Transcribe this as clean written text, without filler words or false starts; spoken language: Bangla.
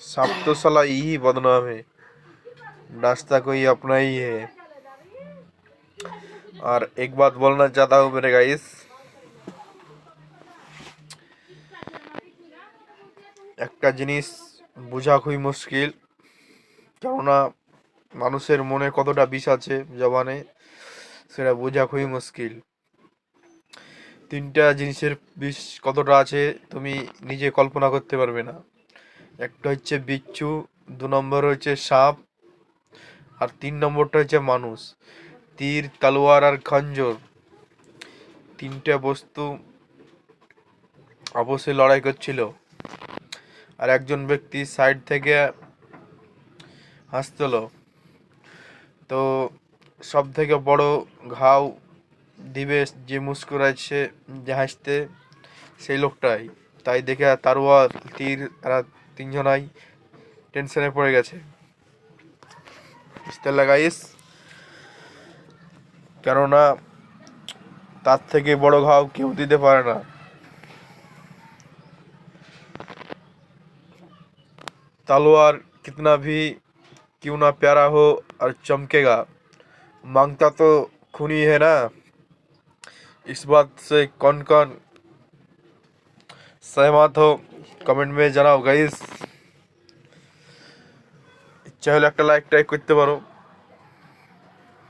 सब तो साला यही बदनाम है, नाश्ता कोई अपना ही है। और एक बात बोलना चाहता हूँ मेरे गाइस, একটা জিনিস বোঝা খুবই মুশকিল, কেননা মানুষের মনে কতটা বিষ আছে জবানে সেটা বোঝা খুবই মুশকিল। তিনটা জিনিসের বিষ কতটা আছে তুমি নিজে কল্পনা করতে পারবে না। একটা হচ্ছে বিচ্ছু, দু নম্বর হচ্ছে সাপ, আর তিন নম্বরটা হচ্ছে মানুষ। তীর, তলোয়ার আর খঞ্জর, তিনটে বস্তু অবশ্যই লড়াই করছিল, আর একজন ব্যক্তি সাইড থেকে হাসছিল। তো সব থেকে বড় ঘাও দিবে যে মুস্কুরাচ্ছে, যে হাসতে, সেই লোকটাই। তাই দেখে তারওয়ার, তীর এরা তিনজনাই টেনশনে পড়ে গেছে, বুঝতে লাগাইস, কেননা তার থেকে বড় ঘাও কেউ দিতে পারে না। तलवार कितना भी क्यों ना प्यारा हो और चमकेगा, मांगता तो खून ही है ना। इस बात से कौन कौन सहमत हो कमेंट में জানাও গাইস। ইচ্ছা হলে একটা লাইক টাইক করতে পারো।